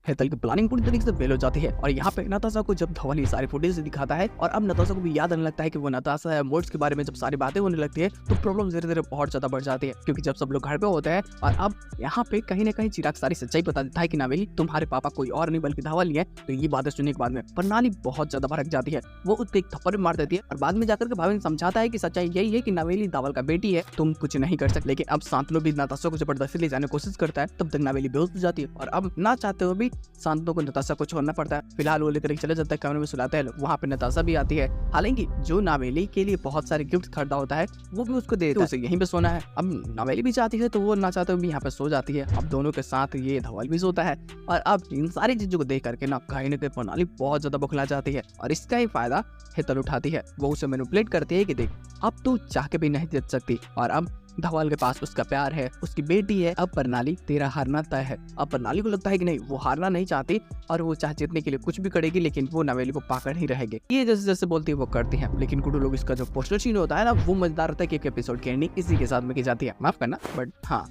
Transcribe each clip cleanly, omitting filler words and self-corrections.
हेतल की प्लानिंग पूरी तरीके से फेल हो जाती है और यहाँ पे नताशा को जब धवल ये सारी फुटेज दिखाता है और अब नताशा को भी याद आने लगता है कि वो नताशा है। मोड्स के बारे में जब सारी बातें होने लगती है तो प्रॉब्लम धीरे धीरे बहुत ज्यादा बढ़ जाती है, क्योंकि जब सब लोग घर पे होते हैं और अब यहाँ पे कहीं ना कहीं चिराग सारी सच्चाई बता देता है कि नावेली तुम्हारे पापा कोई और नहीं बल्कि धवल ही है। तो ये बातें सुनने के बाद में प्रणाली बहुत ज्यादा भड़क जाती है, वो उसको एक थप्पड़ मार देती है और बाद में जाकर के भाभी समझाता है कि सच्चाई यही है कि नावेली धवल का बेटी है, तुम कुछ नहीं कर सकते। लेकिन अब शांतनु भी नताशा को जबरदस्ती ले जाने की कोशिश करता है, तब तक नावेली बेहोश हो जाती है और अब ना चाहते हुए भी शांतनु को नताशा को छोड़ना पड़ता है। फिलहाल वो लेकर चले जाता है, कमरे में सुलाता है, वहाँ पे नताशा भी आती है। हालांकि जो नावेली के लिए बहुत सारे गिफ्ट खरीदा होता है वो भी उसको दे देता है, उसे यहीं पे सोना है। अब नावेली भी चाहती है तो वो ना चाहते हुए भी यहाँ पे सो जाती है। अब दोनों के साथ ये धवल भी सोता है और अब इन सारी चीजों को देख करके ना कहीं प्रणाली बहुत ज्यादा बौखला जाती है और इसका ही फायदा हेतल उठाती है। वो उसे मैनिपुलेट करती है कि देख अब तू चाह के भी नहीं जीत सकती और अब धवल के पास उसका प्यार है, उसकी बेटी है, अब प्रणाली तेरा हारना तय है। अब प्रणाली को लगता है कि नहीं, वो हारना नहीं चाहती और वो चाहे जीतने के लिए कुछ भी करेगी, लेकिन वो नावेली को पाकर ही रहेगी। ये जैसे जैसे बोलती है वो करती है। लेकिन गुडू लोग इसका जो पोस्टर सीन होता है ना, वो मजेदार होता है कि एक एपिसोड की एंडिंग इसी के साथ में की जाती है, माफ करना बट हाँ।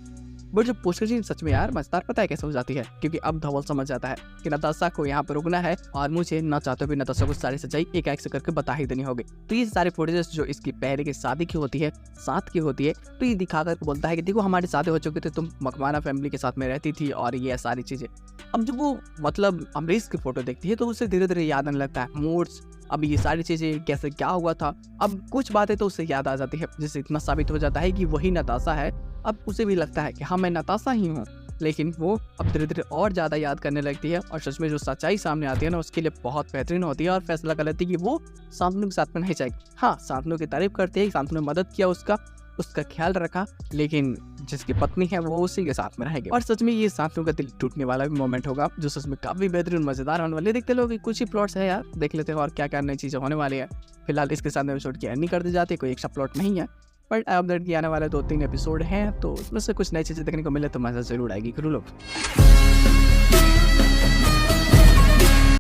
बट जो पोस्टर सीन सच में यार मजेदार पता है कैसे हो जाती है, क्योंकि अब धवल समझ जाता है कि नताशा को यहाँ पर रुकना है और मुझे न चाहते हुए नताशा को सारी सच्चाई एक एक से करके बता ही देनी होगी। तो ये सारे फुटेजेस जो इसकी पहले की शादी की होती है, साथ की होती है, तो ये दिखा कर बोलता है कि देखो हमारी शादी हो चुकी थी, तुम मकवाना फैमिली के साथ में रहती थी और ये सारी चीजें। अब जब वो मतलब अमरीश की फोटो देखती है तो उसे धीरे धीरे याद आने लगता है मूड्स, अब ये सारी चीजें कैसे क्या हुआ था। अब कुछ बातें तो उसे याद आ जाती है, जिससे इतना साबित हो जाता है कि वही नताशा है। अब उसे भी लगता है कि हाँ मैं नताशा ही हूँ, लेकिन वो अब धीरे धीरे और ज्यादा याद करने लगती है और सच में जो सच्चाई सामने आती है ना उसके लिए बहुत बेहतरीन होती है और फैसला कर लेती है कि वो शांतनु के साथ में नहीं जाएगी। हाँ, शांतनु की तारीफ करती है, शांतनु ने मदद किया, उसका ख्याल रखा, लेकिन जिसकी पत्नी है वो उसी के साथ में रहेगी। और सच में ये शांतनु का दिल टूटने वाला भी मोमेंट होगा, जो सच में काफी बेहतरीन मजेदार होने वाले। देखते लोग कुछ ही प्लॉट्स है यार, देख लेते हैं और क्या क्या नई चीजें होने वाली है। फिलहाल इसके साथ एपिसोड की एंडिंग कर दी जाती है, कोई एक्स्ट्रा प्लॉट नहीं है, बट अपडेट की आने वाले 2-3 एपिसोड हैं तो उसमें से कुछ नई चीजें देखने को मिले तो मजा जरूर आएगी। गुरु लोग।